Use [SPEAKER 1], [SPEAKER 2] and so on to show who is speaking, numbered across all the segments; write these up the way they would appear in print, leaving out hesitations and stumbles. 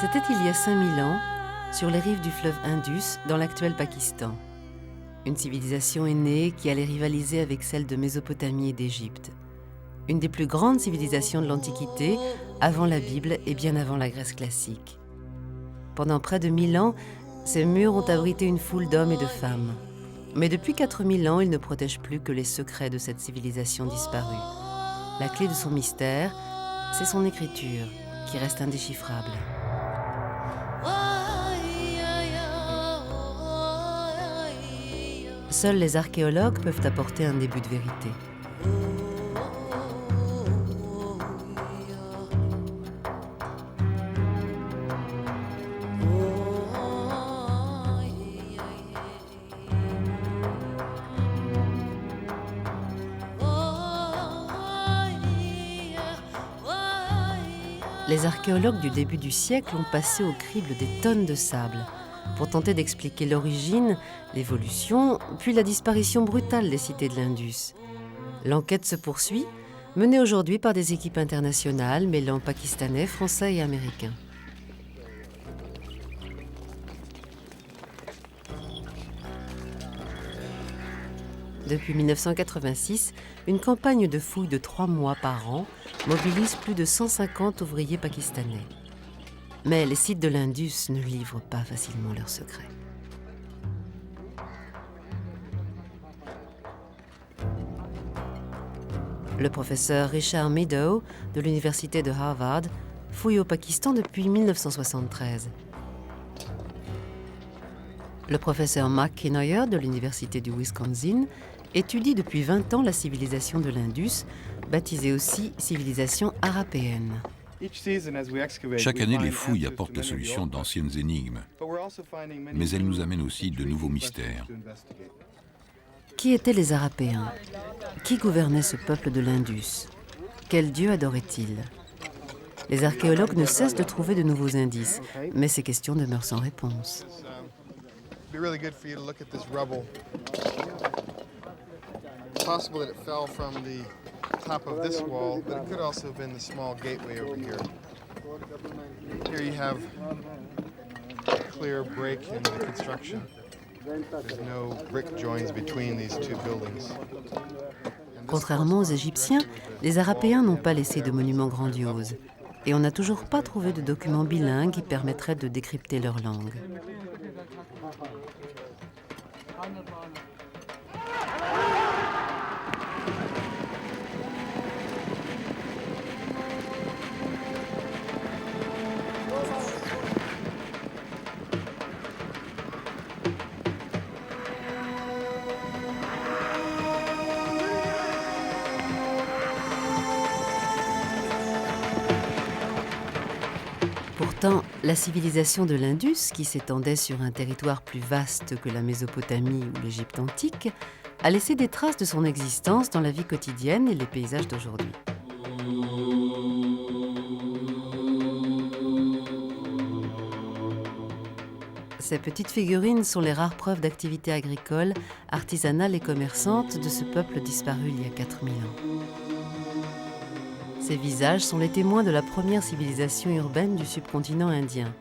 [SPEAKER 1] C'était il y a 5000 ans, sur les rives du fleuve Indus, dans l'actuel Pakistan. Une civilisation est née qui allait rivaliser avec celle de Mésopotamie et d'Égypte. Une des plus grandes civilisations de l'Antiquité, avant la Bible et bien avant la Grèce classique. Pendant près de 1000 ans, ces murs ont abrité une foule d'hommes et de femmes. Mais depuis 4000 ans, ils ne protègent plus que les secrets de cette civilisation disparue. La clé de son mystère, c'est son écriture, qui reste indéchiffrable. Seuls les archéologues peuvent apporter un début de vérité. Les archéologues du début du siècle ont passé au crible des tonnes de sable pour tenter d'expliquer l'origine, l'évolution, puis la disparition brutale des cités de l'Indus. L'enquête se poursuit, menée aujourd'hui par des équipes internationales mêlant pakistanais, français et américains. Depuis 1986, une campagne de fouilles de 3 mois par an mobilise plus de 150 ouvriers pakistanais. Mais les sites de l'Indus ne livrent pas facilement leurs secrets. Le professeur Richard Meadow de l'université de Harvard fouille au Pakistan depuis 1973. Le professeur Mark Kenoyer de l'université du Wisconsin étudie depuis 20 ans la civilisation de l'Indus, baptisée aussi civilisation arapéenne.
[SPEAKER 2] Chaque année, les fouilles apportent la solution d'anciennes énigmes, mais elles nous amènent aussi de nouveaux mystères.
[SPEAKER 1] Qui étaient les Arapéens? Qui gouvernait ce peuple de l'Indus? Quel dieu adorait-il? Les archéologues ne cessent de trouver de nouveaux indices, mais ces questions demeurent sans réponse.
[SPEAKER 3] Top of this wall, but it could also have been the small gateway over here. Here you have a clear break in the construction. There's no brick joins between these two buildings.
[SPEAKER 1] Contrairement aux Égyptiens, les Arapéens n'ont pas laissé de monuments grandioses. Et on n'a toujours pas trouvé de documents bilingues qui permettraient de décrypter leur langue. Pourtant, la civilisation de l'Indus, qui s'étendait sur un territoire plus vaste que la Mésopotamie ou l'Égypte antique, a laissé des traces de son existence dans la vie quotidienne et les paysages d'aujourd'hui. Ces petites figurines sont les rares preuves d'activité agricole, artisanale et commerçante de ce peuple disparu il y a 4000 ans. Ces visages sont les témoins de la première civilisation urbaine du subcontinent indien.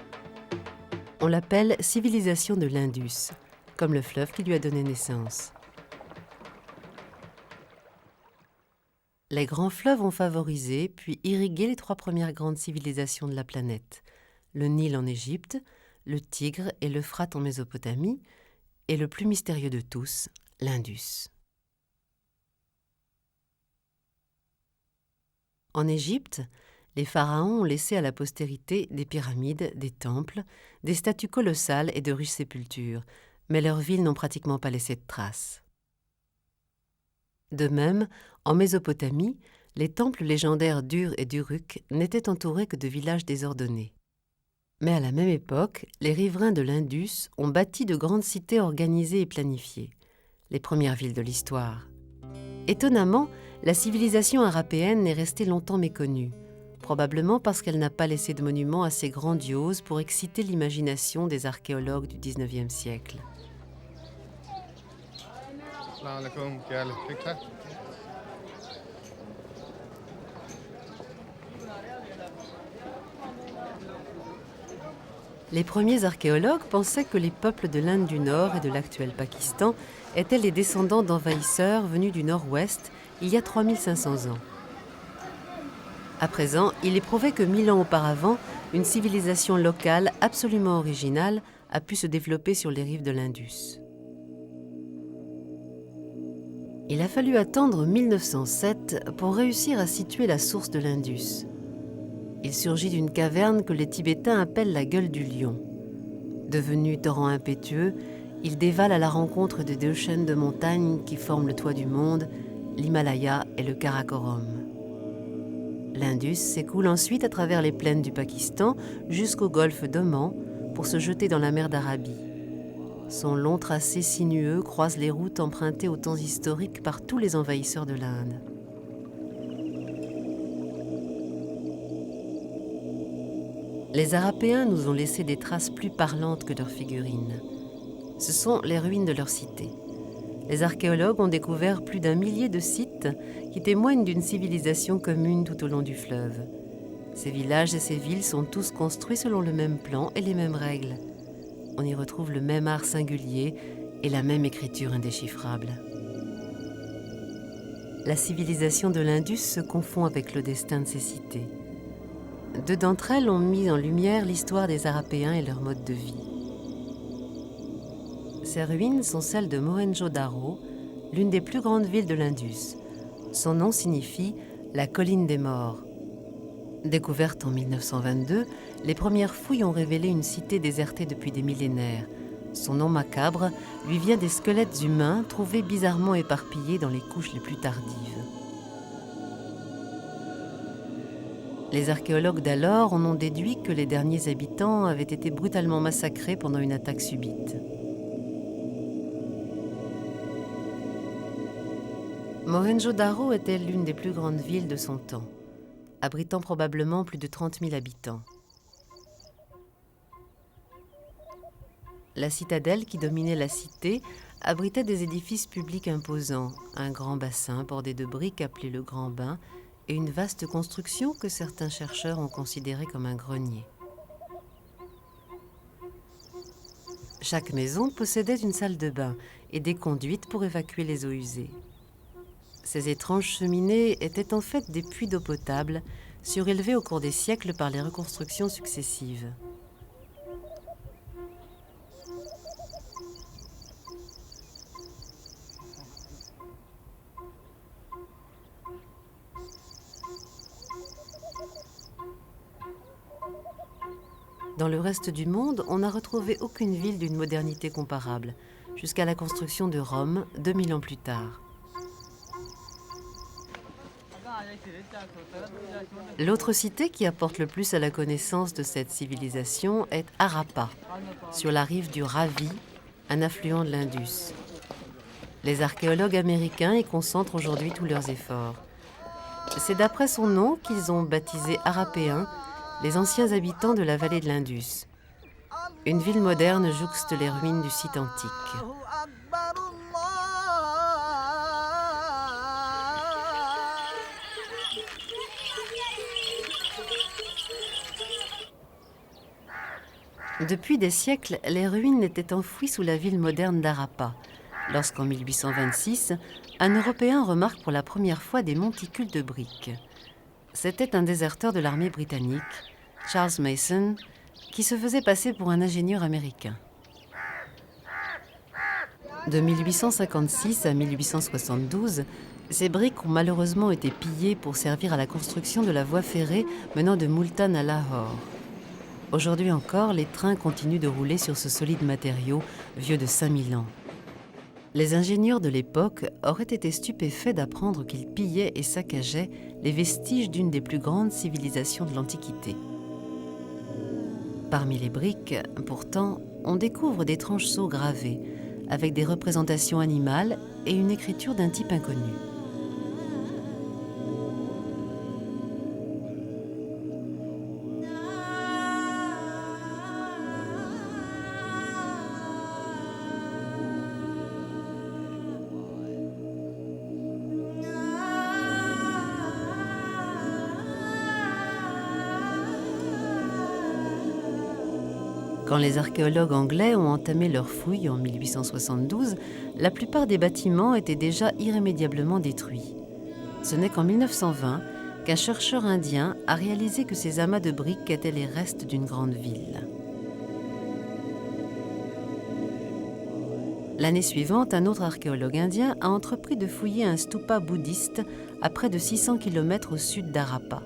[SPEAKER 1] On l'appelle civilisation de l'Indus, comme le fleuve qui lui a donné naissance. Les grands fleuves ont favorisé puis irrigué les 3 premières grandes civilisations de la planète, le Nil en Égypte, le Tigre et l'Euphrate en Mésopotamie, et le plus mystérieux de tous, l'Indus. En Égypte, les pharaons ont laissé à la postérité des pyramides, des temples, des statues colossales et de riches sépultures, mais leurs villes n'ont pratiquement pas laissé de traces. De même, en Mésopotamie, les temples légendaires d'Ur et d'Uruk n'étaient entourés que de villages désordonnés. Mais à la même époque, les riverains de l'Indus ont bâti de grandes cités organisées et planifiées, les premières villes de l'histoire. Étonnamment, la civilisation harapéenne est restée longtemps méconnue, probablement parce qu'elle n'a pas laissé de monuments assez grandioses pour exciter l'imagination des archéologues du XIXe siècle. Les premiers archéologues pensaient que les peuples de l'Inde du Nord et de l'actuel Pakistan étaient les descendants d'envahisseurs venus du nord-ouest il y a 3500 ans. À présent, il est prouvé que 1000 ans auparavant, une civilisation locale absolument originale a pu se développer sur les rives de l'Indus. Il a fallu attendre 1907 pour réussir à situer la source de l'Indus. Il surgit d'une caverne que les Tibétains appellent la gueule du lion. Devenu torrent impétueux, il dévale à la rencontre de deux chaînes de montagnes qui forment le toit du monde, l'Himalaya et le Karakoram. L'Indus s'écoule ensuite à travers les plaines du Pakistan jusqu'au golfe d'Oman pour se jeter dans la mer d'Arabie. Son long tracé sinueux croise les routes empruntées aux temps historiques par tous les envahisseurs de l'Inde. Les Harapéens nous ont laissé des traces plus parlantes que leurs figurines. Ce sont les ruines de leurs cités. Les archéologues ont découvert plus d'1 millier de sites qui témoignent d'une civilisation commune tout au long du fleuve. Ces villages et ces villes sont tous construits selon le même plan et les mêmes règles. On y retrouve le même art singulier et la même écriture indéchiffrable. La civilisation de l'Indus se confond avec le destin de ces cités. Deux d'entre elles ont mis en lumière l'histoire des Harapéens et leur mode de vie. Ces ruines sont celles de Mohenjo-Daro, l'une des plus grandes villes de l'Indus. Son nom signifie « la colline des morts ». Découverte en 1922, les premières fouilles ont révélé une cité désertée depuis des millénaires. Son nom macabre lui vient des squelettes humains trouvés bizarrement éparpillés dans les couches les plus tardives. Les archéologues d'alors en ont déduit que les derniers habitants avaient été brutalement massacrés pendant une attaque subite. Mohenjo-Daro était l'une des plus grandes villes de son temps, abritant probablement plus de 30 000 habitants. La citadelle qui dominait la cité abritait des édifices publics imposants, un grand bassin bordé de briques appelé le Grand Bain et une vaste construction que certains chercheurs ont considérée comme un grenier. Chaque maison possédait une salle de bain et des conduites pour évacuer les eaux usées. Ces étranges cheminées étaient en fait des puits d'eau potable, surélevés au cours des siècles par les reconstructions successives. Dans le reste du monde, on n'a retrouvé aucune ville d'une modernité comparable, jusqu'à la construction de Rome 2000 ans plus tard. L'autre cité qui apporte le plus à la connaissance de cette civilisation est Harappa, sur la rive du Ravi, un affluent de l'Indus. Les archéologues américains y concentrent aujourd'hui tous leurs efforts. C'est d'après son nom qu'ils ont baptisé Harapéens les anciens habitants de la vallée de l'Indus. Une ville moderne jouxte les ruines du site antique. Depuis des siècles, les ruines étaient enfouies sous la ville moderne d'Harappa, lorsqu'en 1826, un Européen remarque pour la première fois des monticules de briques. C'était un déserteur de l'armée britannique, Charles Mason, qui se faisait passer pour un ingénieur américain. De 1856 à 1872, ces briques ont malheureusement été pillées pour servir à la construction de la voie ferrée menant de Multan à Lahore. Aujourd'hui encore, les trains continuent de rouler sur ce solide matériau vieux de 5000 ans. Les ingénieurs de l'époque auraient été stupéfaits d'apprendre qu'ils pillaient et saccageaient les vestiges d'une des plus grandes civilisations de l'Antiquité. Parmi les briques, pourtant, on découvre d'étranges sceaux gravés, avec des représentations animales et une écriture d'un type inconnu. Quand les archéologues anglais ont entamé leurs fouilles en 1872, la plupart des bâtiments étaient déjà irrémédiablement détruits. Ce n'est qu'en 1920 qu'un chercheur indien a réalisé que ces amas de briques étaient les restes d'une grande ville. L'année suivante, un autre archéologue indien a entrepris de fouiller un stupa bouddhiste à près de 600 km au sud d'Harappa.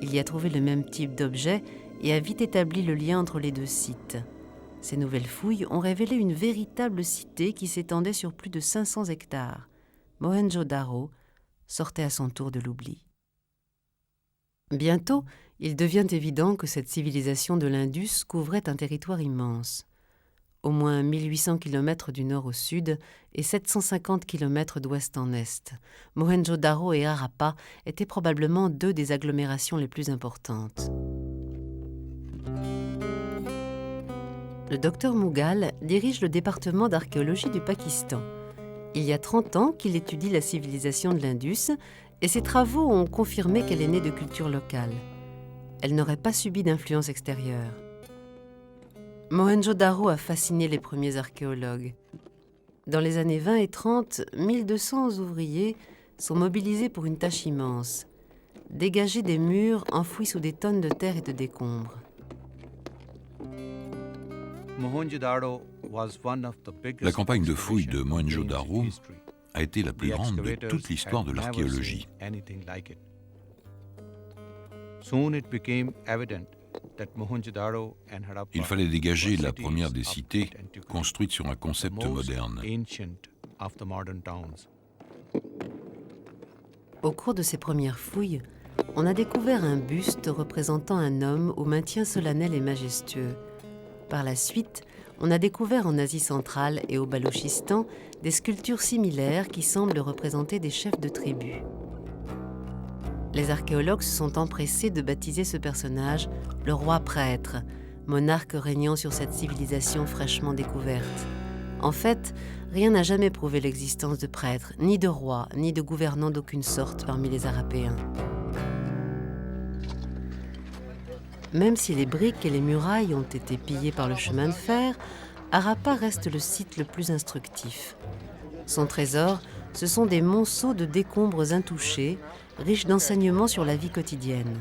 [SPEAKER 1] Il y a trouvé le même type d'objet et a vite établi le lien entre les deux sites. Ces nouvelles fouilles ont révélé une véritable cité qui s'étendait sur plus de 500 hectares. Mohenjo-Daro sortait à son tour de l'oubli. Bientôt, il devient évident que cette civilisation de l'Indus couvrait un territoire immense. Au moins 1800 km du nord au sud et 750 km d'ouest en est. Mohenjo-Daro et Harappa étaient probablement deux des agglomérations les plus importantes. Le docteur Mughal dirige le département d'archéologie du Pakistan. Il y a 30 ans qu'il étudie la civilisation de l'Indus et ses travaux ont confirmé qu'elle est née de culture locale. Elle n'aurait pas subi d'influence extérieure. Mohenjo-Daro a fasciné les premiers archéologues. Dans les années 20 et 30, 1200 ouvriers sont mobilisés pour une tâche immense, dégager des murs enfouis sous des tonnes de terre et de décombres.
[SPEAKER 2] La campagne de fouilles de Mohenjo-Daro a été la plus grande de toute l'histoire de l'archéologie. Il fallait dégager la première des cités construite sur un concept moderne.
[SPEAKER 1] Au cours de ces premières fouilles, on a découvert un buste représentant un homme au maintien solennel et majestueux. Par la suite, on a découvert en Asie centrale et au Balochistan des sculptures similaires qui semblent représenter des chefs de tribus. Les archéologues se sont empressés de baptiser ce personnage le roi prêtre, monarque régnant sur cette civilisation fraîchement découverte. En fait, rien n'a jamais prouvé l'existence de prêtres, ni de rois, ni de gouvernants d'aucune sorte parmi les Harapéens. Même si les briques et les murailles ont été pillées par le chemin de fer, Harappa reste le site le plus instructif. Son trésor, ce sont des monceaux de décombres intouchés, riches d'enseignements sur la vie quotidienne.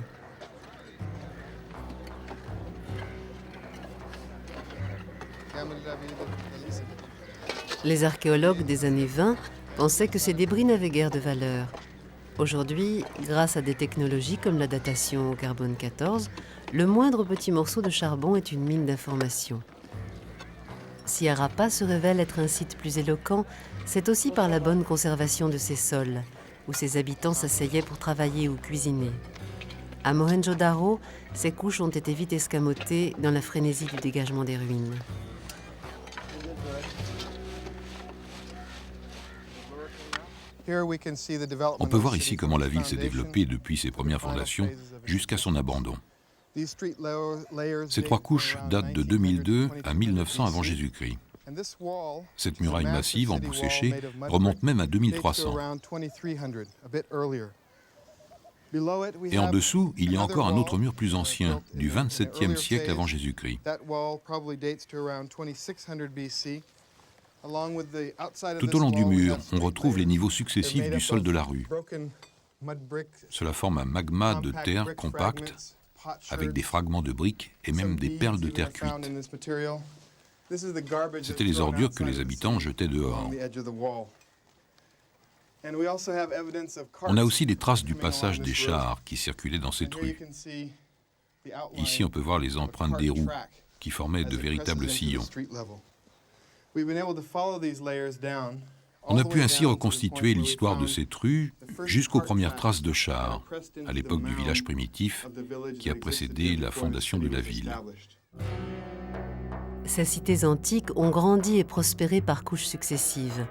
[SPEAKER 1] Les archéologues des années 20 pensaient que ces débris n'avaient guère de valeur. Aujourd'hui, grâce à des technologies comme la datation au carbone 14, le moindre petit morceau de charbon est une mine d'informations. Si Harappa se révèle être un site plus éloquent, c'est aussi par la bonne conservation de ses sols, où ses habitants s'asseyaient pour travailler ou cuisiner. À Mohenjo-Daro, ces couches ont été vite escamotées dans la frénésie du dégagement des ruines.
[SPEAKER 2] On peut voir ici comment la ville s'est développée depuis ses premières fondations jusqu'à son abandon. Ces trois couches datent de 2002 à 1900 avant Jésus-Christ. Cette muraille massive en boue séchée remonte même à 2300. Et en dessous, il y a encore un autre mur plus ancien, du XXVIIe siècle avant Jésus-Christ. Tout au long du mur, on retrouve les niveaux successifs du sol de la rue. Cela forme un magma de terre compacte, avec des fragments de briques et même des perles de terre cuite. C'étaient les ordures que les habitants jetaient dehors. On a aussi des traces du passage des chars qui circulaient dans cette rue. Ici, on peut voir les empreintes des roues qui formaient de véritables sillons. On a pu ainsi reconstituer l'histoire de cette rue jusqu'aux premières traces de chars, à l'époque du village primitif qui a précédé la fondation de la ville.
[SPEAKER 1] Ces cités antiques ont grandi et prospéré par couches successives.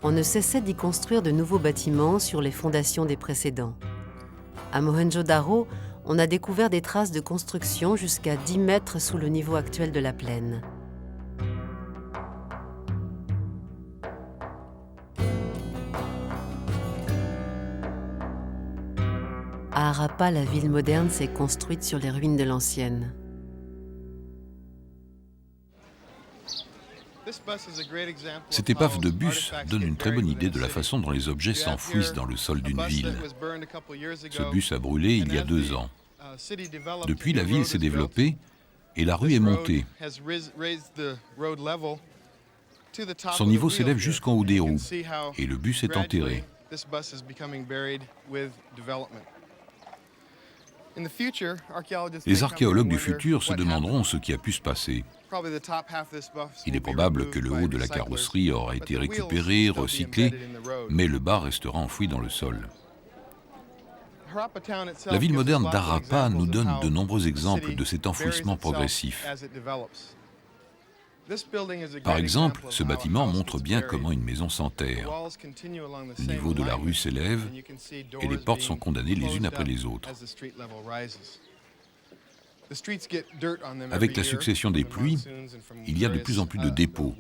[SPEAKER 1] On ne cessait d'y construire de nouveaux bâtiments sur les fondations des précédents. À Mohenjo-Daro, on a découvert des traces de construction jusqu'à 10 mètres sous le niveau actuel de la plaine. À Harappa, la ville moderne s'est construite sur les ruines de l'ancienne.
[SPEAKER 2] Cette épave de bus donne une très bonne idée de la façon dont les objets s'enfouissent dans le sol d'une ville. Ce bus a brûlé il y a 2 ans. Depuis, la ville s'est développée et la rue est montée. Son niveau s'élève jusqu'en haut des roues et le bus est enterré. Les archéologues du futur se demanderont ce qui a pu se passer. Il est probable que le haut de la carrosserie aura été récupéré, recyclé, mais le bas restera enfoui dans le sol. La ville moderne d'Harappa nous donne de nombreux exemples de cet enfouissement progressif. Par exemple, ce bâtiment montre bien comment une maison s'enterre. Le niveau de la rue s'élève et les portes sont condamnées les unes après les autres. Avec la succession des pluies, il y a de plus en plus de dépôts.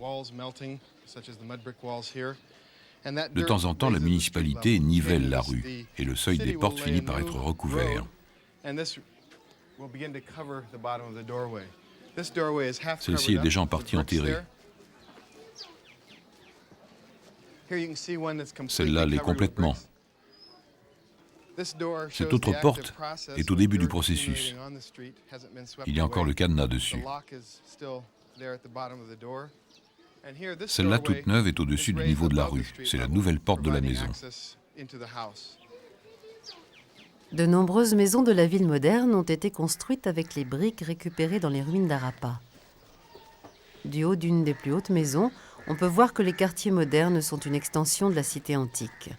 [SPEAKER 2] De temps en temps, la municipalité nivelle la rue et le seuil des portes finit par être recouvert. Celle-ci est déjà en partie enterrée. Celle-là l'est complètement. Cette autre porte est au début du processus. Il y a encore le cadenas dessus. Celle-là toute neuve est au-dessus du niveau de la rue. C'est la nouvelle porte de la maison.
[SPEAKER 1] De nombreuses maisons de la ville moderne ont été construites avec les briques récupérées dans les ruines d'Harappa. Du haut d'une des plus hautes maisons, on peut voir que les quartiers modernes sont une extension de la cité antique.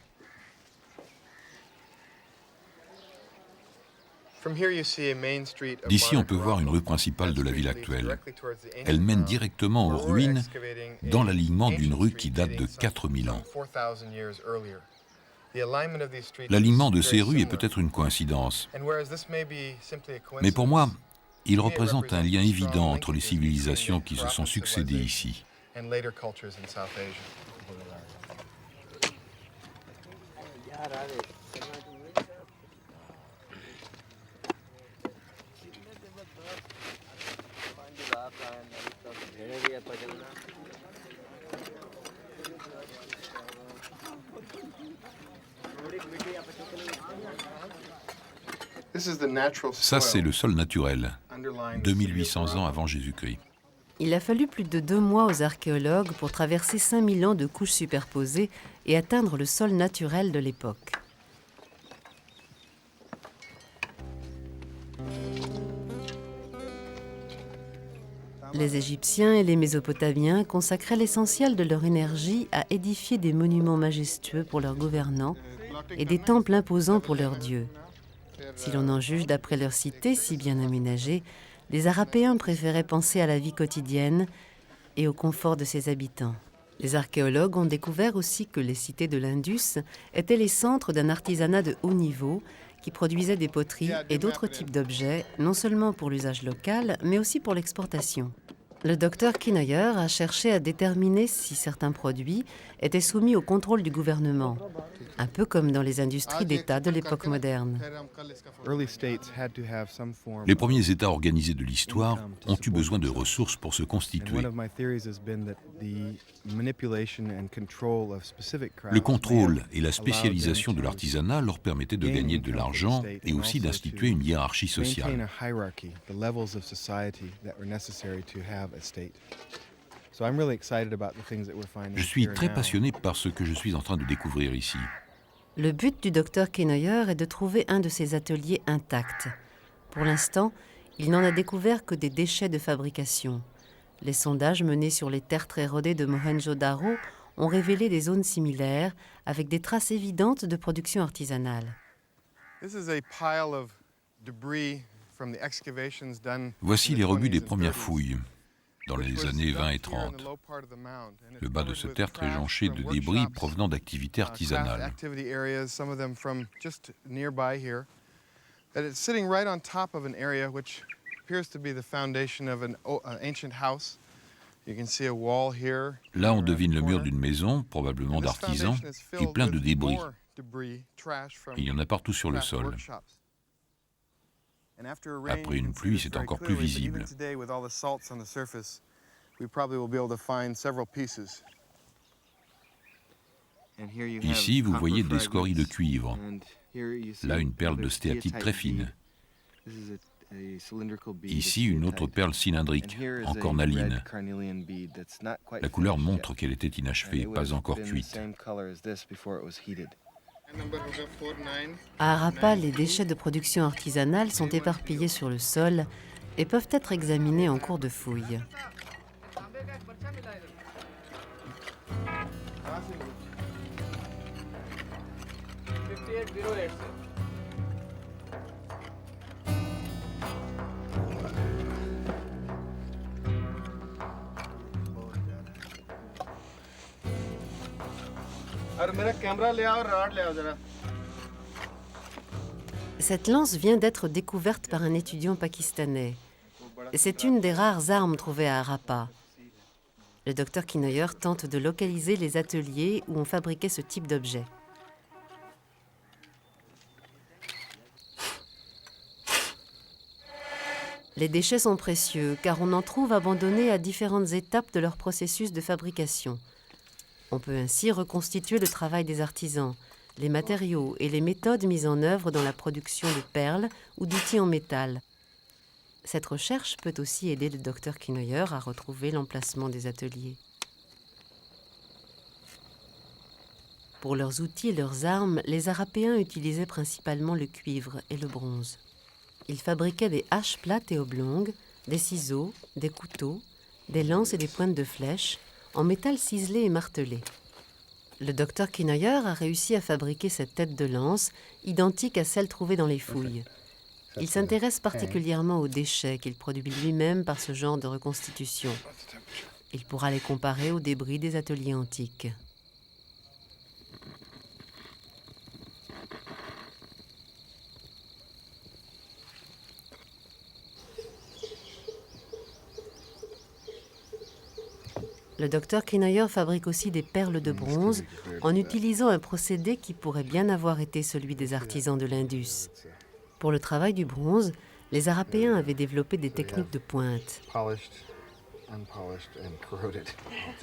[SPEAKER 2] D'ici, on peut voir une rue principale de la ville actuelle. Elle mène directement aux ruines dans l'alignement d'une rue qui date de 4000 ans. L'alignement de ces rues est peut-être une coïncidence. Mais pour moi, il représente un lien évident entre les civilisations qui se sont succédées ici. Ça, c'est le sol naturel, 2800 ans avant Jésus-Christ.
[SPEAKER 1] Il a fallu plus de 2 mois aux archéologues pour traverser 5000 ans de couches superposées et atteindre le sol naturel de l'époque. Les Égyptiens et les Mésopotamiens consacraient l'essentiel de leur énergie à édifier des monuments majestueux pour leurs gouvernants et des temples imposants pour leurs dieux. Si l'on en juge d'après leur cité si bien aménagée, les Harapéens préféraient penser à la vie quotidienne et au confort de ses habitants. Les archéologues ont découvert aussi que les cités de l'Indus étaient les centres d'un artisanat de haut niveau qui produisait des poteries et d'autres types d'objets, non seulement pour l'usage local, mais aussi pour l'exportation. Le docteur Kinayer a cherché à déterminer si certains produits étaient soumis au contrôle du gouvernement, un peu comme dans les industries d'État de l'époque moderne.
[SPEAKER 2] Les premiers États organisés de l'histoire ont eu besoin de ressources pour se constituer. Le contrôle et la spécialisation de l'artisanat leur permettaient de gagner de l'argent et aussi d'instituer une hiérarchie sociale. Je suis très passionné par ce que je suis en train de découvrir ici.
[SPEAKER 1] Le but du docteur Kinayer est de trouver un de ces ateliers intacts. Pour l'instant, il n'en a découvert que des déchets de fabrication. Les sondages menés sur les terres très rodées de Mohenjo-Daro ont révélé des zones similaires avec des traces évidentes de production artisanale.
[SPEAKER 2] Voici les rebuts des premières fouilles, dans les années 20 et 30. Le bas de ce tertre est jonché de débris provenant d'activités artisanales. Là, on devine le mur d'une maison, probablement d'artisans, qui est plein de débris. Il y en a partout sur le sol. Après une pluie, c'est encore plus visible. Ici, vous voyez des scories de cuivre. Là, une perle de stéatite très fine. Ici, une autre perle cylindrique, en cornaline. La couleur montre qu'elle était inachevée, pas encore cuite.
[SPEAKER 1] À Harappa, les déchets de production artisanale sont éparpillés sur le sol et peuvent être examinés en cours de fouille. Cette lance vient d'être découverte par un étudiant pakistanais. C'est une des rares armes trouvées à Harappa. Le docteur Kinoyer tente de localiser les ateliers où on fabriquait ce type d'objet. Les déchets sont précieux car on en trouve abandonnés à différentes étapes de leur processus de fabrication. On peut ainsi reconstituer le travail des artisans, les matériaux et les méthodes mises en œuvre dans la production de perles ou d'outils en métal. Cette recherche peut aussi aider le docteur Kinoyer à retrouver l'emplacement des ateliers. Pour leurs outils et leurs armes, les Harapéens utilisaient principalement le cuivre et le bronze. Ils fabriquaient des haches plates et oblongues, des ciseaux, des couteaux, des lances et des pointes de flèches, en métal ciselé et martelé. Le docteur Kinoyer a réussi à fabriquer cette tête de lance, identique à celle trouvée dans les fouilles. Il s'intéresse particulièrement aux déchets qu'il produit lui-même par ce genre de reconstitution. Il pourra les comparer aux débris des ateliers antiques. Le docteur Kinoyer fabrique aussi des perles de bronze en utilisant un procédé qui pourrait bien avoir été celui des artisans de l'Indus. Pour le travail du bronze, les Harapéens avaient développé des techniques de pointe.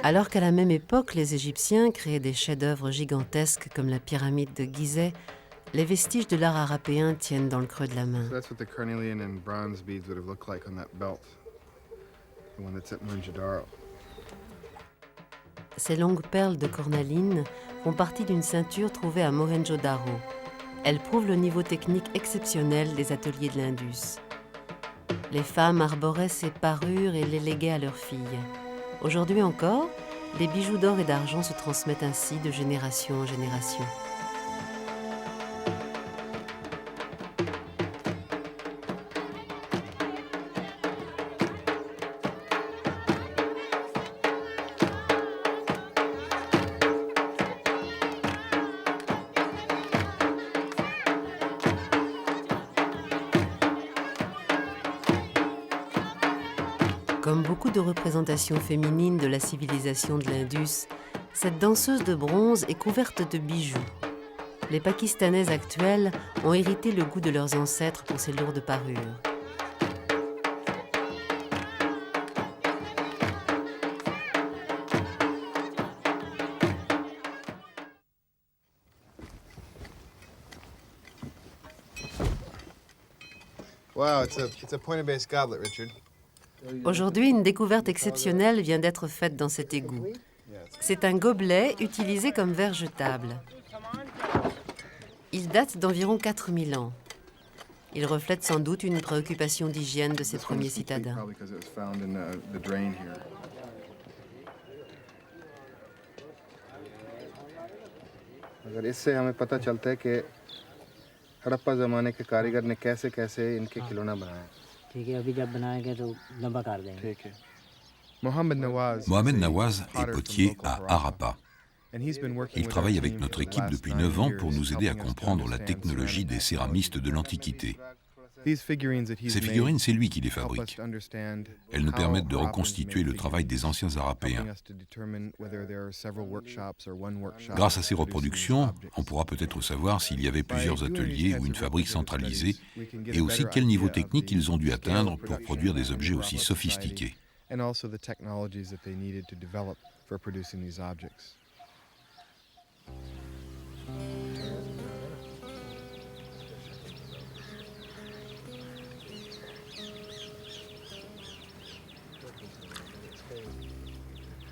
[SPEAKER 1] Alors qu'à la même époque, les Égyptiens créaient des chefs-d'œuvre gigantesques comme la pyramide de Gizeh, les vestiges de l'art harapéen tiennent dans le creux de la main. Ces longues perles de cornaline font partie d'une ceinture trouvée à Mohenjo-Daro. Elles prouvent le niveau technique exceptionnel des ateliers de l'Indus. Les femmes arboraient ces parures et les léguaient à leurs filles. Aujourd'hui encore, les bijoux d'or et d'argent se transmettent ainsi de génération en génération. Comme beaucoup de représentations féminines de la civilisation de l'Indus, cette danseuse de bronze est couverte de bijoux. Les Pakistanaises actuelles ont hérité le goût de leurs ancêtres pour ces lourdes parures.
[SPEAKER 3] Wow, it's a pointed-base goblet, Richard.
[SPEAKER 1] Aujourd'hui, une découverte exceptionnelle vient d'être faite dans cet égout. C'est un gobelet utilisé comme verre jetable. Il date d'environ 4000 ans. Il reflète sans doute une préoccupation d'hygiène de ces premiers citadins.
[SPEAKER 3] Harappa ज़माने के कारीगर ने कैसे-कैसे इनके खिलौना बनाया।
[SPEAKER 4] ठीक है, अभी जब बनाएंगे तो लंबा कर देंगे।
[SPEAKER 3] ठीक है। Mohamed Nawaz
[SPEAKER 2] est potier à Harappa. Il travaille avec notre équipe depuis 9 ans pour nous aider à comprendre la technologie des céramistes de l'Antiquité. Ces figurines, c'est lui qui les fabrique. Elles nous permettent de reconstituer le travail des anciens Harapéens. Grâce à ces reproductions, on pourra peut-être savoir s'il y avait plusieurs ateliers ou une fabrique centralisée, et aussi quel niveau technique ils ont dû atteindre pour produire des objets aussi sophistiqués.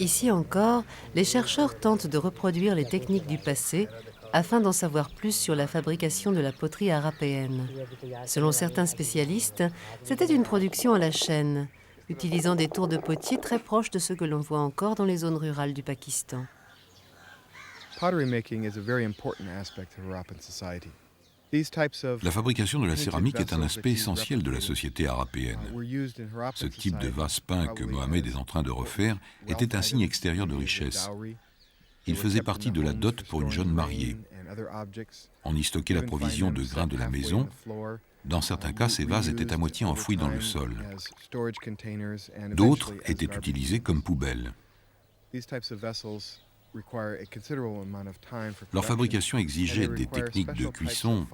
[SPEAKER 1] Ici encore, les chercheurs tentent de reproduire les techniques du passé afin d'en savoir plus sur la fabrication de la poterie harapéenne. Selon certains spécialistes, c'était une production à la chaîne, utilisant des tours de potier très proches de ceux que l'on voit encore dans les zones rurales du Pakistan.
[SPEAKER 2] La fabrication de la céramique est un aspect essentiel de la société harapéenne. Ce type de vase peint que Mohamed est en train de refaire était un signe extérieur de richesse. Il faisait partie de la dot pour une jeune mariée. On y stockait la provision de grains de la maison. Dans certains cas, ces vases étaient à moitié enfouis dans le sol. D'autres étaient utilisés comme poubelles. Leur fabrication exigeait des techniques de cuisson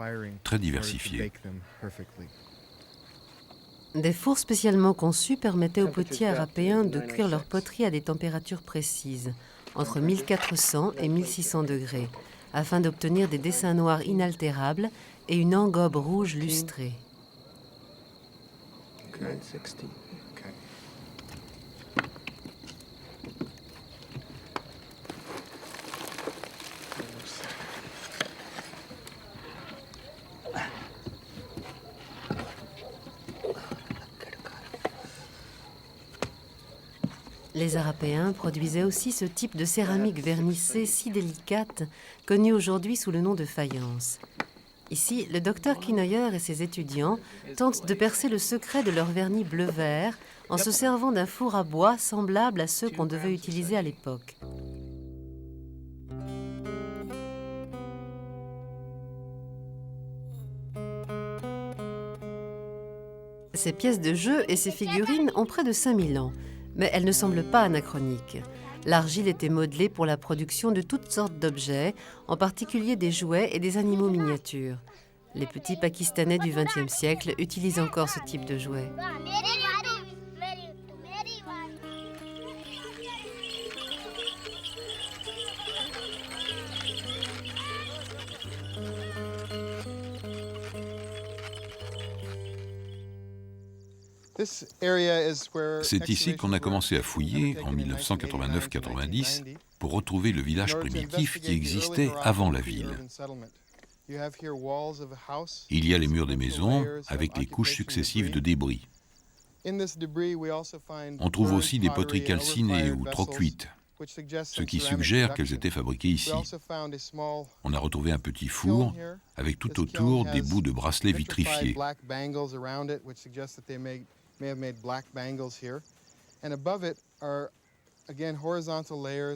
[SPEAKER 2] très diversifiées.
[SPEAKER 1] Des fours spécialement conçus permettaient aux potiers harapéens de cuire leur poterie à des températures précises, entre 1400 et 1600 degrés, afin d'obtenir des dessins noirs inaltérables et une engobe rouge lustrée. Les Harapéens produisaient aussi ce type de céramique vernissée si délicate, connue aujourd'hui sous le nom de faïence. Ici, le docteur Kinoyer et ses étudiants tentent de percer le secret de leur vernis bleu-vert en se servant d'un four à bois semblable à ceux qu'on devait utiliser à l'époque. Ces pièces de jeu et ces figurines ont près de 5000 ans. Mais elles ne semblent pas anachroniques. L'argile était modelée pour la production de toutes sortes d'objets, en particulier des jouets et des animaux miniatures. Les petits Pakistanais du XXe siècle utilisent encore ce type de jouets.
[SPEAKER 2] C'est ici qu'on a commencé à fouiller en 1989-90 pour retrouver le village primitif qui existait avant la ville. Il y a les murs des maisons avec les couches successives de débris. On trouve aussi des poteries calcinées ou trop cuites, ce qui suggère qu'elles étaient fabriquées ici. On a retrouvé un petit four avec tout autour des bouts de bracelets vitrifiés.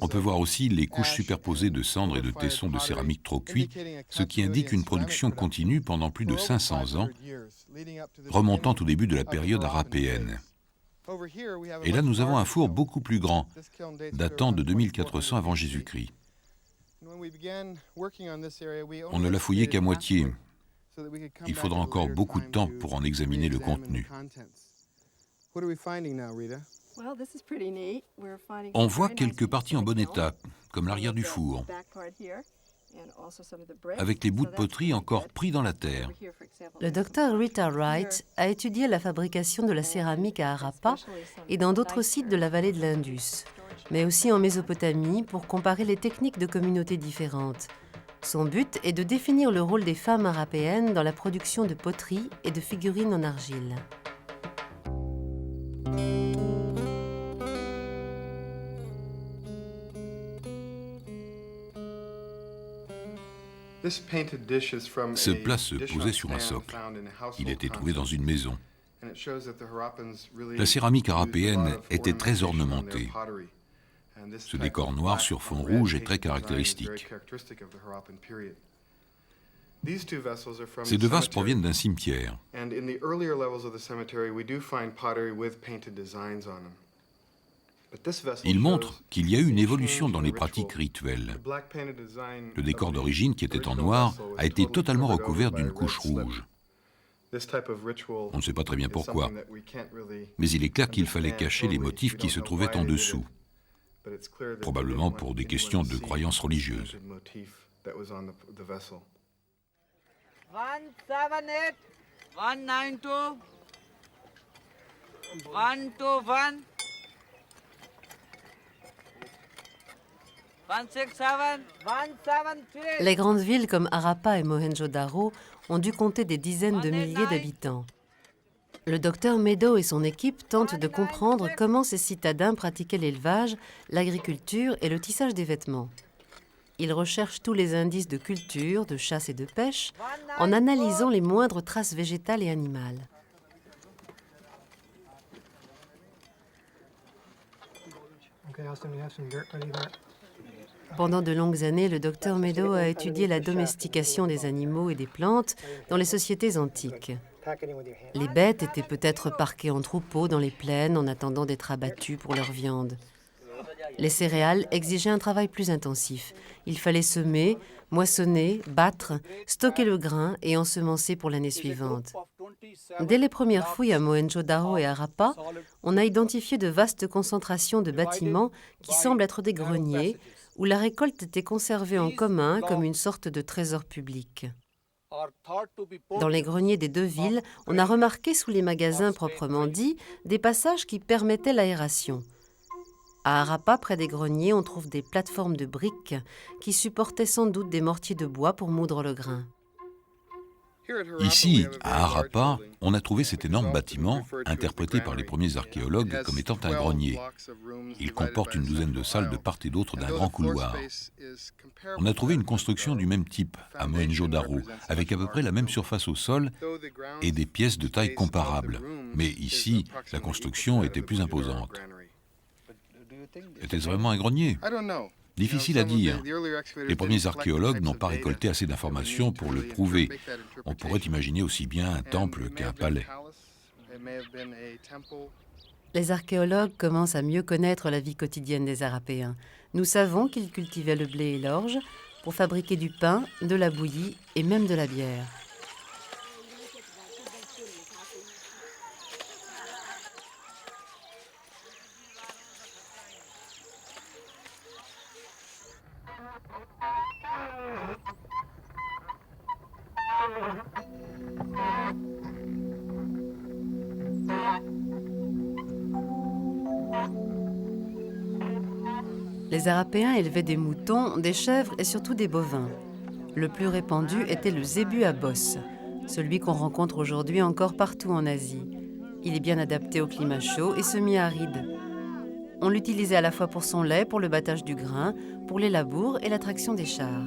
[SPEAKER 2] On peut voir aussi les couches superposées de cendres et de tessons de céramique trop cuits, ce qui indique une production continue pendant plus de 500 ans, remontant au début de la période harapéenne. Et là, nous avons un four beaucoup plus grand, datant de 2400 avant Jésus-Christ. On ne l'a fouillé qu'à moitié. Il faudra encore beaucoup de temps pour en examiner le contenu. On voit quelques parties en bon état, comme l'arrière du four, avec les bouts de poterie encore pris dans la terre.
[SPEAKER 1] Le docteur Rita Wright a étudié la fabrication de la céramique à Harappa et dans d'autres sites de la vallée de l'Indus, mais aussi en Mésopotamie pour comparer les techniques de communautés différentes. Son but est de définir le rôle des femmes harapéennes dans la production de poterie et de figurines en argile.
[SPEAKER 2] Ce plat se posait sur un socle. Il était trouvé dans une maison. La céramique harapéenne était très ornementée. Ce décor noir sur fond rouge est très caractéristique. Ces deux vases proviennent d'un cimetière. Ils montrent qu'il y a eu une évolution dans les pratiques rituelles. Le décor d'origine, qui était en noir, a été totalement recouvert d'une couche rouge. On ne sait pas très bien pourquoi, mais il est clair qu'il fallait cacher les motifs qui se trouvaient en dessous, probablement pour des questions de croyances religieuses.
[SPEAKER 5] 178, 192, 121, 167, 173.
[SPEAKER 1] Les grandes villes comme Harappa et Mohenjo-Daro ont dû compter des dizaines de milliers d'habitants. Le docteur Meadow et son équipe tentent de comprendre comment ces citadins pratiquaient l'élevage, l'agriculture et le tissage des vêtements. Ils recherchent tous les indices de culture, de chasse et de pêche en analysant les moindres traces végétales et animales. Pendant de longues années, le docteur Meadow a étudié la domestication des animaux et des plantes dans les sociétés antiques. Les bêtes étaient peut-être parquées en troupeaux dans les plaines en attendant d'être abattues pour leur viande. Les céréales exigeaient un travail plus intensif. Il fallait semer, moissonner, battre, stocker le grain et ensemencer pour l'année suivante. Dès les premières fouilles à Mohenjo-Daro et Harappa, on a identifié de vastes concentrations de bâtiments qui semblent être des greniers, où la récolte était conservée en commun comme une sorte de trésor public. Dans les greniers des deux villes, on a remarqué sous les magasins proprement dits des passages qui permettaient l'aération. À Harappa, près des greniers, on trouve des plateformes de briques qui supportaient sans doute des mortiers de bois pour moudre le grain.
[SPEAKER 2] Ici, à Harappa, on a trouvé cet énorme bâtiment, interprété par les premiers archéologues comme étant un grenier. Il comporte une douzaine de salles de part et d'autre d'un grand couloir. On a trouvé une construction du même type à Mohenjo-Daro, avec à peu près la même surface au sol et des pièces de taille comparable. Mais ici, la construction était plus imposante. Était-ce vraiment un grenier ? Difficile à dire. Les premiers archéologues n'ont pas récolté assez d'informations pour le prouver. On pourrait imaginer aussi bien un temple qu'un palais.
[SPEAKER 1] Les archéologues commencent à mieux connaître la vie quotidienne des Harapéens. Nous savons qu'ils cultivaient le blé et l'orge pour fabriquer du pain, de la bouillie et même de la bière. Les Harapéens élevaient des moutons, des chèvres et surtout des bovins. Le plus répandu était le zébu à bosse, celui qu'on rencontre aujourd'hui encore partout en Asie. Il est bien adapté au climat chaud et semi-aride. On l'utilisait à la fois pour son lait, pour le battage du grain, pour les labours et la traction des chars.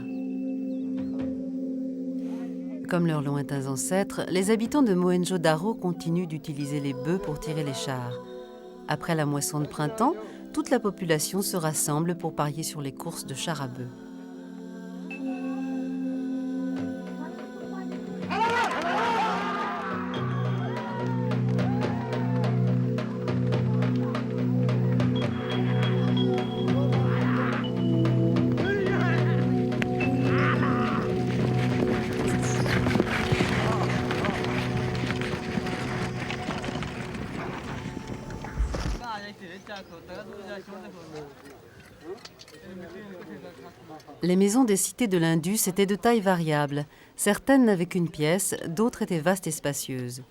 [SPEAKER 1] Comme leurs lointains ancêtres, les habitants de Mohenjo-Daro continuent d'utiliser les bœufs pour tirer les chars. Après la moisson de printemps, toute la population se rassemble pour parier sur les courses de chars à bœufs. Les maisons des cités de l'Indus étaient de taille variable. Certaines n'avaient qu'une pièce, d'autres étaient vastes et spacieuses.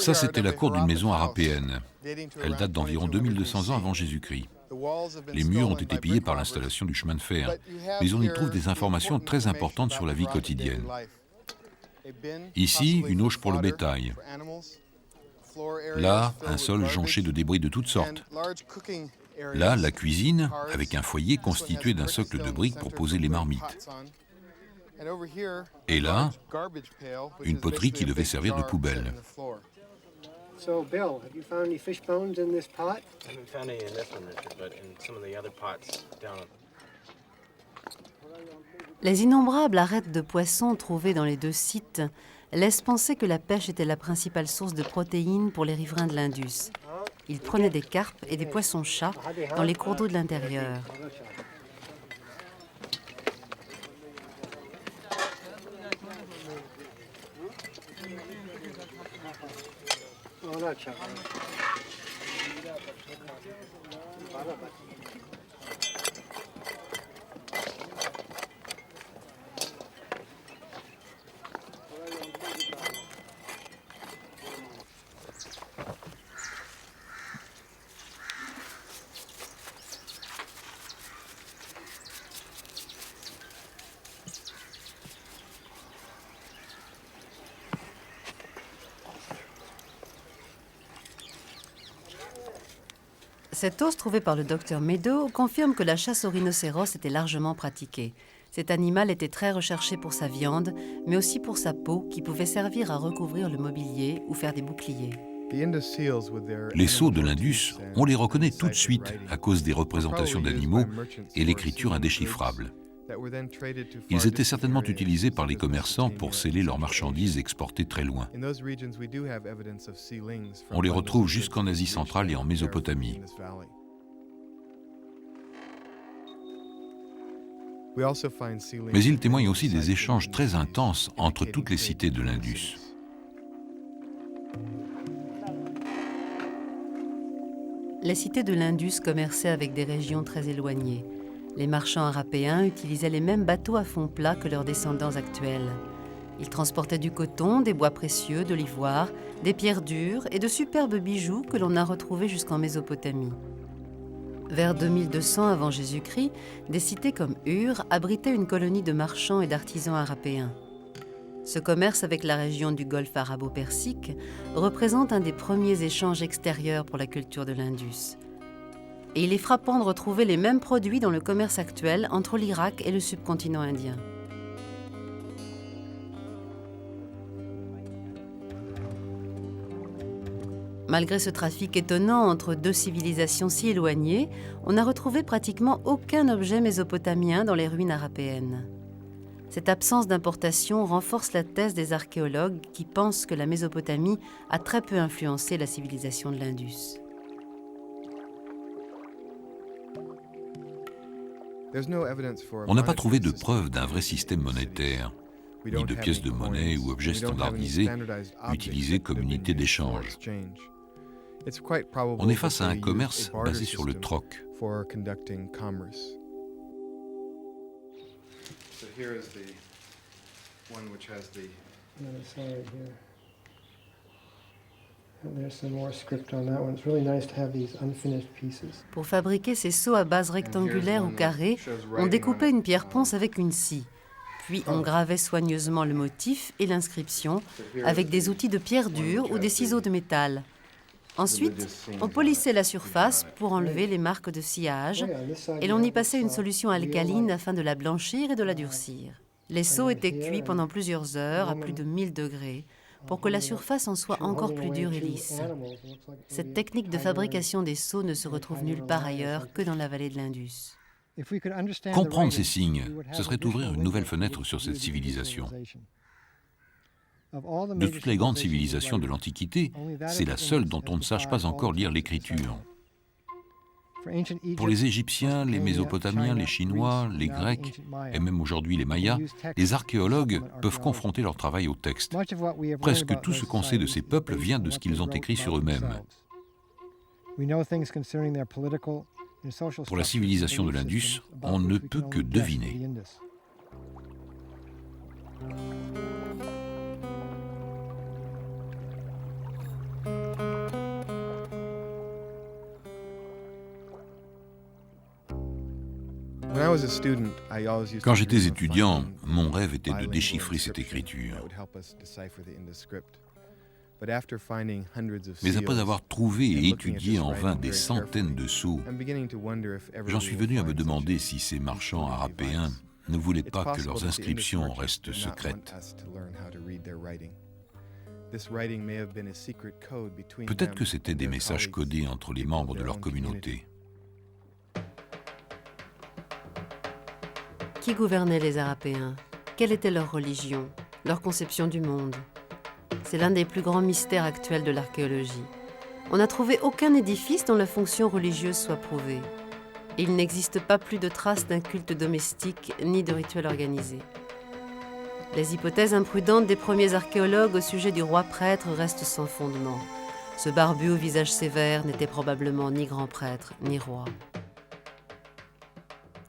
[SPEAKER 2] Ça, c'était la cour d'une maison harapéenne. Elle date d'environ 2200 ans avant Jésus-Christ. Les murs ont été pillés par l'installation du chemin de fer, mais on y trouve des informations très importantes sur la vie quotidienne. Ici, une auge pour le bétail. Là, un sol jonché de débris de toutes sortes. Là, la cuisine, avec un foyer constitué d'un socle de briques pour poser les marmites. Et là, une poterie qui devait servir de poubelle.
[SPEAKER 6] So, Bill, have you found any fish bones in this pot?
[SPEAKER 7] I haven't found any in this one, Richard, but in some of the other pots down.
[SPEAKER 1] Les innombrables arêtes de poissons trouvées dans les deux sites laissent penser que la pêche était la principale source de protéines pour les riverains de l'Indus. Ils prenaient des carpes et des poissons-chats dans les cours d'eau de l'intérieur. Cette os trouvée par le docteur Meadow confirme que la chasse au rhinocéros était largement pratiquée. Cet animal était très recherché pour sa viande, mais aussi pour sa peau qui pouvait servir à recouvrir le mobilier ou faire des boucliers.
[SPEAKER 2] Les sceaux de l'Indus, on les reconnaît tout de suite à cause des représentations d'animaux et l'écriture indéchiffrable. Ils étaient certainement utilisés par les commerçants pour sceller leurs marchandises exportées très loin. On les retrouve jusqu'en Asie centrale et en Mésopotamie. Mais ils témoignent aussi des échanges très intenses entre toutes les cités de l'Indus.
[SPEAKER 1] Les cités de l'Indus commerçaient avec des régions très éloignées. Les marchands arapéens utilisaient les mêmes bateaux à fond plat que leurs descendants actuels. Ils transportaient du coton, des bois précieux, de l'ivoire, des pierres dures et de superbes bijoux que l'on a retrouvés jusqu'en Mésopotamie. Vers 2200 avant Jésus-Christ, des cités comme Ur abritaient une colonie de marchands et d'artisans arapéens. Ce commerce avec la région du golfe arabo-persique représente un des premiers échanges extérieurs pour la culture de l'Indus. Et il est frappant de retrouver les mêmes produits dans le commerce actuel entre l'Irak et le subcontinent indien. Malgré ce trafic étonnant entre deux civilisations si éloignées, on n'a retrouvé pratiquement aucun objet mésopotamien dans les ruines arapéennes. Cette absence d'importation renforce la thèse des archéologues qui pensent que la Mésopotamie a très peu influencé la civilisation de l'Indus.
[SPEAKER 2] On n'a pas trouvé de preuve d'un vrai système monétaire, ni de pièces de monnaie ou objets standardisés utilisés comme unité d'échange. On est face à un commerce basé sur le troc.
[SPEAKER 1] Pour fabriquer ces seaux à base rectangulaire ou carrée, on découpait une pierre ponce avec une scie. Puis on gravait soigneusement le motif et l'inscription avec des outils de pierre dure ou des ciseaux de métal. Ensuite, on polissait la surface pour enlever les marques de sciage et l'on y passait une solution alcaline afin de la blanchir et de la durcir. Les seaux étaient cuits pendant plusieurs heures à plus de 1000 degrés pour que la surface en soit encore plus dure et lisse. Cette technique de fabrication des seaux ne se retrouve nulle part ailleurs que dans la vallée de l'Indus.
[SPEAKER 2] Comprendre ces signes, ce serait ouvrir une nouvelle fenêtre sur cette civilisation. De toutes les grandes civilisations de l'Antiquité, c'est la seule dont on ne sache pas encore lire l'écriture. Pour les Égyptiens, les Mésopotamiens, les Chinois, les Grecs et même aujourd'hui les Mayas, les archéologues peuvent confronter leur travail au texte. Presque tout ce qu'on sait de ces peuples vient de ce qu'ils ont écrit sur eux-mêmes. Pour la civilisation de l'Indus, on ne peut que deviner. Quand j'étais étudiant, mon rêve était de déchiffrer cette écriture. Mais après avoir trouvé et étudié en vain des centaines de sceaux, j'en suis venu à me demander si ces marchands arapéens ne voulaient pas que leurs inscriptions restent secrètes. Peut-être que c'étaient des messages codés entre les membres de leur communauté.
[SPEAKER 1] Qui gouvernait les Arapéens? Quelle était leur religion, leur conception du monde? C'est l'un des plus grands mystères actuels de l'archéologie. On n'a trouvé aucun édifice dont la fonction religieuse soit prouvée. Il n'existe pas plus de traces d'un culte domestique ni de rituel organisé. Les hypothèses imprudentes des premiers archéologues au sujet du roi prêtre restent sans fondement. Ce barbu au visage sévère n'était probablement ni grand prêtre ni roi.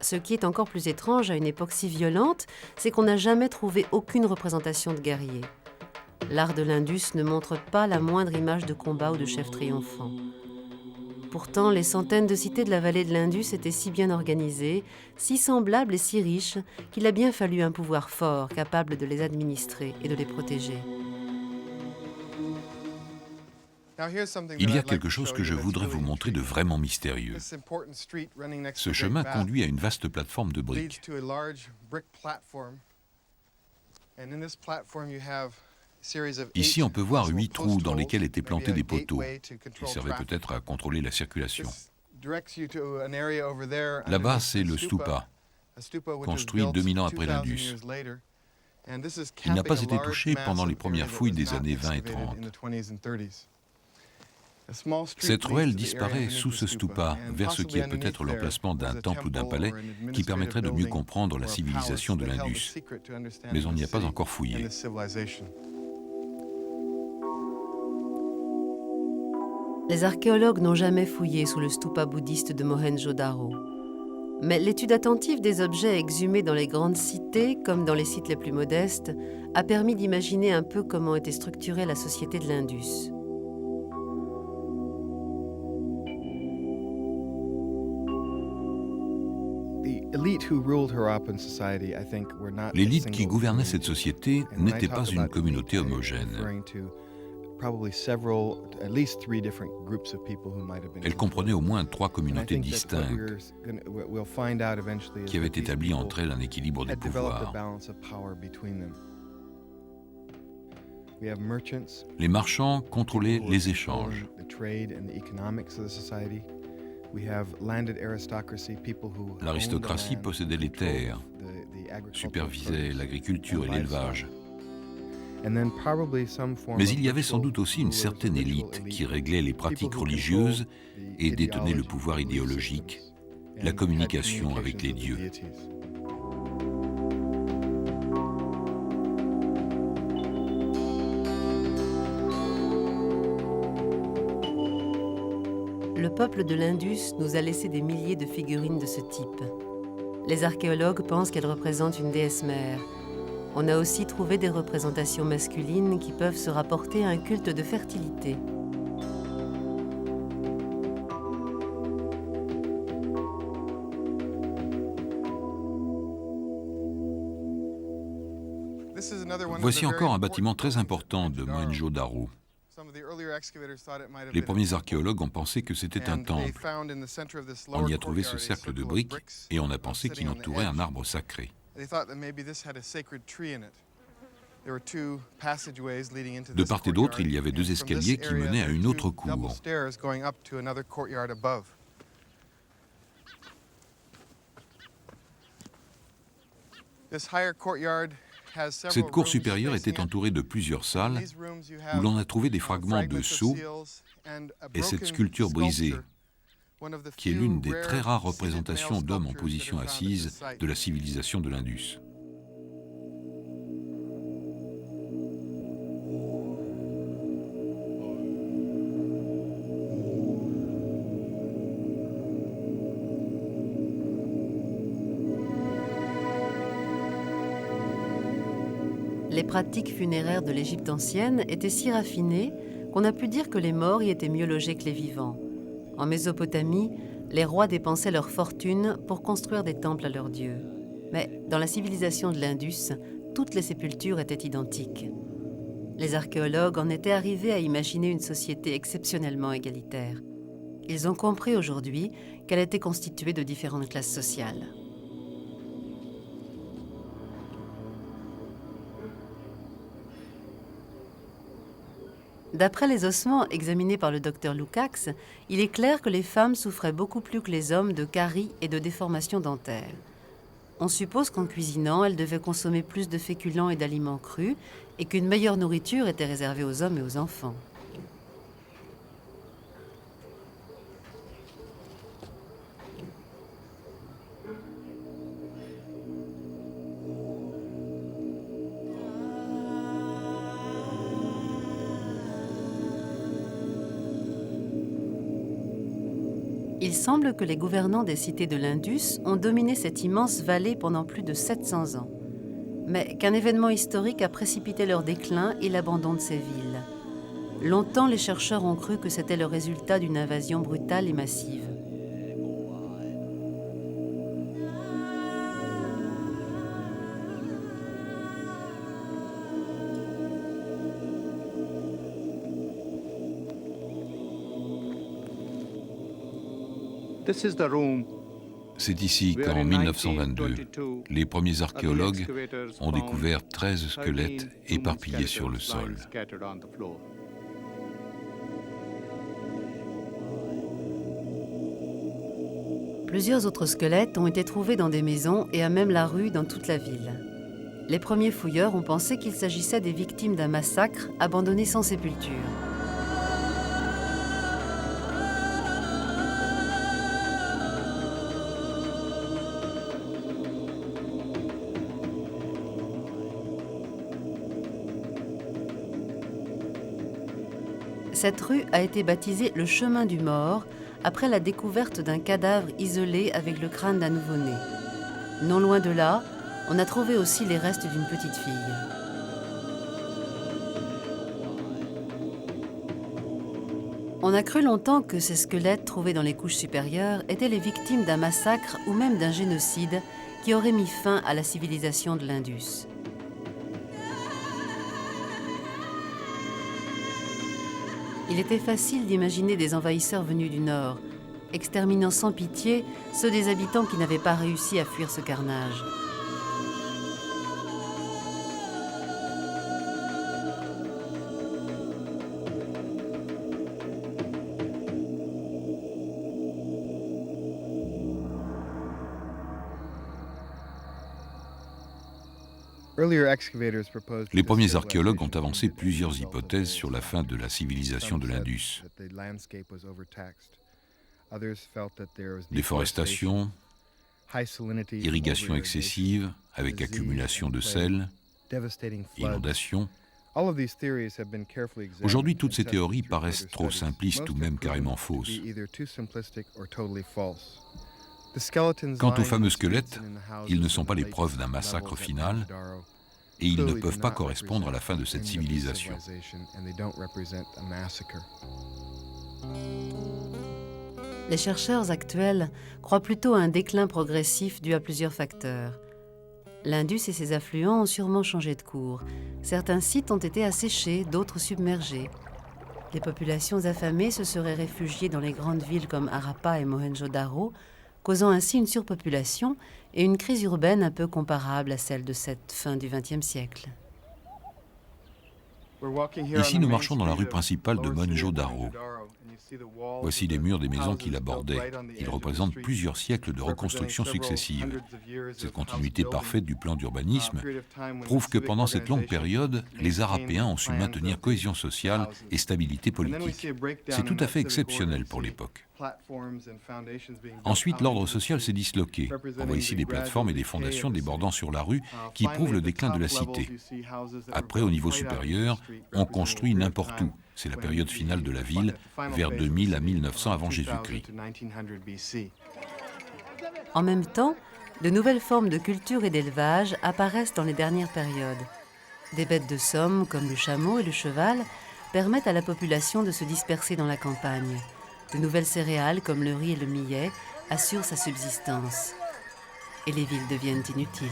[SPEAKER 1] Ce qui est encore plus étrange à une époque si violente, c'est qu'on n'a jamais trouvé aucune représentation de guerrier. L'art de l'Indus ne montre pas la moindre image de combat ou de chef triomphant. Pourtant, les centaines de cités de la vallée de l'Indus étaient si bien organisées, si semblables et si riches, qu'il a bien fallu un pouvoir fort capable de les administrer et de les protéger.
[SPEAKER 2] Il y a quelque chose que je voudrais vous montrer de vraiment mystérieux. Ce chemin conduit à une vaste plateforme de briques. Ici, on peut voir 8 trous dans lesquels étaient plantés des poteaux, qui servaient peut-être à contrôler la circulation. Là-bas, c'est le stupa, construit 2000 ans après l'Indus. Il n'a pas été touché pendant les premières fouilles des années 20 et 30. Cette ruelle disparaît sous ce stupa, vers ce qui est peut-être l'emplacement d'un temple ou d'un palais qui permettrait de mieux comprendre la civilisation de l'Indus. Mais on n'y a pas encore fouillé.
[SPEAKER 1] Les archéologues n'ont jamais fouillé sous le stupa bouddhiste de Mohenjo-Daro. Mais l'étude attentive des objets exhumés dans les grandes cités, comme dans les sites les plus modestes, a permis d'imaginer un peu comment était structurée la société de l'Indus.
[SPEAKER 2] L'élite qui gouvernait cette société n'était pas une communauté homogène. Elle comprenait au moins 3 communautés distinctes qui avaient établi entre elles un équilibre des pouvoirs. Les marchands contrôlaient les échanges. L'aristocratie possédait les terres, supervisait l'agriculture et l'élevage. Mais il y avait sans doute aussi une certaine élite qui réglait les pratiques religieuses et détenait le pouvoir idéologique, la communication avec les dieux.
[SPEAKER 1] Le peuple de l'Indus nous a laissé des milliers de figurines de ce type. Les archéologues pensent qu'elles représentent une déesse mère. On a aussi trouvé des représentations masculines qui peuvent se rapporter à un culte de fertilité.
[SPEAKER 2] Voici encore un bâtiment très important de Mohenjo-Daro. Les premiers archéologues ont pensé que c'était un temple. On y a trouvé ce cercle de briques et on a pensé qu'il entourait un arbre sacré. De part et d'autre, il y avait 2 escaliers qui menaient à une autre cour. Cette cour supérieure était entourée de plusieurs salles où l'on a trouvé des fragments de sceaux et cette sculpture brisée, qui est l'une des très rares représentations d'hommes en position assise de la civilisation de l'Indus.
[SPEAKER 1] Les pratiques funéraires de l'Égypte ancienne étaient si raffinées qu'on a pu dire que les morts y étaient mieux logés que les vivants. En Mésopotamie, les rois dépensaient leur fortune pour construire des temples à leurs dieux. Mais dans la civilisation de l'Indus, toutes les sépultures étaient identiques. Les archéologues en étaient arrivés à imaginer une société exceptionnellement égalitaire. Ils ont compris aujourd'hui qu'elle était constituée de différentes classes sociales. D'après les ossements examinés par le docteur Lukács, il est clair que les femmes souffraient beaucoup plus que les hommes de caries et de déformations dentaires. On suppose qu'en cuisinant, elles devaient consommer plus de féculents et d'aliments crus et qu'une meilleure nourriture était réservée aux hommes et aux enfants. Il semble que les gouvernants des cités de l'Indus ont dominé cette immense vallée pendant plus de 700 ans, mais qu'un événement historique a précipité leur déclin et l'abandon de ces villes. Longtemps, les chercheurs ont cru que c'était le résultat d'une invasion brutale et massive.
[SPEAKER 2] C'est ici qu'en 1922, les premiers archéologues ont découvert 13 squelettes éparpillés sur le sol.
[SPEAKER 1] Plusieurs autres squelettes ont été trouvés dans des maisons et à même la rue dans toute la ville. Les premiers fouilleurs ont pensé qu'il s'agissait des victimes d'un massacre abandonnées sans sépulture. Cette rue a été baptisée le chemin du mort après la découverte d'un cadavre isolé avec le crâne d'un nouveau-né. Non loin de là, on a trouvé aussi les restes d'une petite fille. On a cru longtemps que ces squelettes trouvés dans les couches supérieures étaient les victimes d'un massacre ou même d'un génocide qui aurait mis fin à la civilisation de l'Indus. Il était facile d'imaginer des envahisseurs venus du nord, exterminant sans pitié ceux des habitants qui n'avaient pas réussi à fuir ce carnage.
[SPEAKER 2] Les premiers archéologues ont avancé plusieurs hypothèses sur la fin de la civilisation de l'Indus. Déforestation, irrigation excessive avec accumulation de sel, inondation. Aujourd'hui, toutes ces théories paraissent trop simplistes ou même carrément fausses. Quant aux fameux squelettes, ils ne sont pas les preuves d'un massacre final et ils ne peuvent pas correspondre à la fin de cette civilisation.
[SPEAKER 1] Les chercheurs actuels croient plutôt à un déclin progressif dû à plusieurs facteurs. L'Indus et ses affluents ont sûrement changé de cours. Certains sites ont été asséchés, d'autres submergés. Les populations affamées se seraient réfugiées dans les grandes villes comme Harappa et Mohenjo-Daro, causant ainsi une surpopulation et une crise urbaine un peu comparable à celle de cette fin du XXe siècle.
[SPEAKER 2] Ici, nous marchons dans la rue principale de Mohenjo-Daro. Voici les murs des maisons qui l'abordaient. Ils représentent plusieurs siècles de reconstruction successives. Cette continuité parfaite du plan d'urbanisme prouve que pendant cette longue période, les Harapéens ont su maintenir cohésion sociale et stabilité politique. C'est tout à fait exceptionnel pour l'époque. Ensuite, l'ordre social s'est disloqué. On voit ici des plateformes et des fondations débordant sur la rue qui prouvent le déclin de la cité. Après, au niveau supérieur, on construit n'importe où. C'est la période finale de la ville, vers 2000 à 1900 avant Jésus-Christ.
[SPEAKER 1] En même temps, de nouvelles formes de culture et d'élevage apparaissent dans les dernières périodes. Des bêtes de somme, comme le chameau et le cheval, permettent à la population de se disperser dans la campagne. De nouvelles céréales, comme le riz et le millet, assurent sa subsistance. Et les villes deviennent inutiles.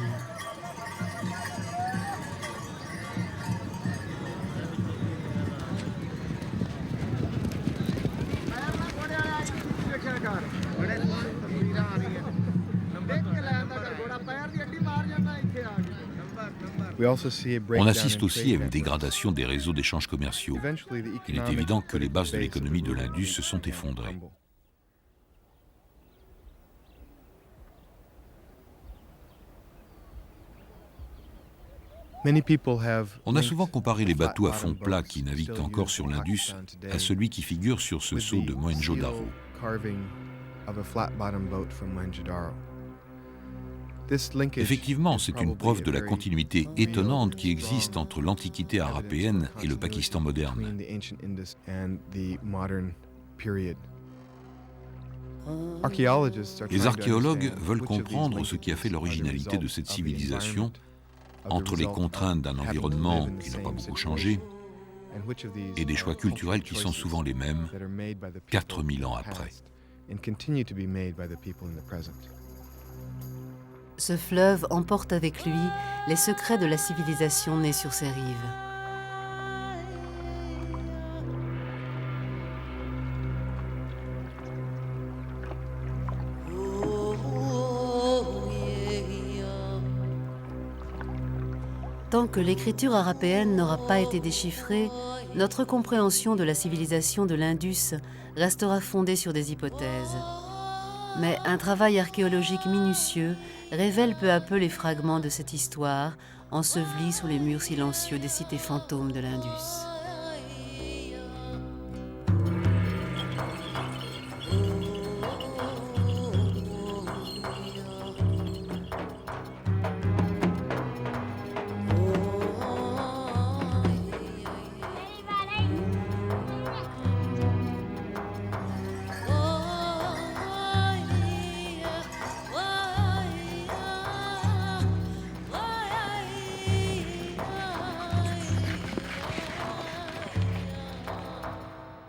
[SPEAKER 2] On assiste aussi à une dégradation des réseaux d'échanges commerciaux. Il est évident que les bases de l'économie de l'Indus se sont effondrées. On a souvent comparé les bateaux à fond plat qui naviguent encore sur l'Indus à celui qui figure sur ce sceau de Mohenjo-Daro. Effectivement, c'est une preuve de la continuité étonnante qui existe entre l'Antiquité harapéenne et le Pakistan moderne. Les archéologues veulent comprendre ce qui a fait l'originalité de cette civilisation entre les contraintes d'un environnement qui n'a pas beaucoup changé et des choix culturels qui sont souvent les mêmes 4000 ans après.
[SPEAKER 1] Ce fleuve emporte avec lui les secrets de la civilisation née sur ses rives. Tant que l'écriture harapéenne n'aura pas été déchiffrée, notre compréhension de la civilisation de l'Indus restera fondée sur des hypothèses. Mais un travail archéologique minutieux révèle peu à peu les fragments de cette histoire ensevelis sous les murs silencieux des cités fantômes de l'Indus.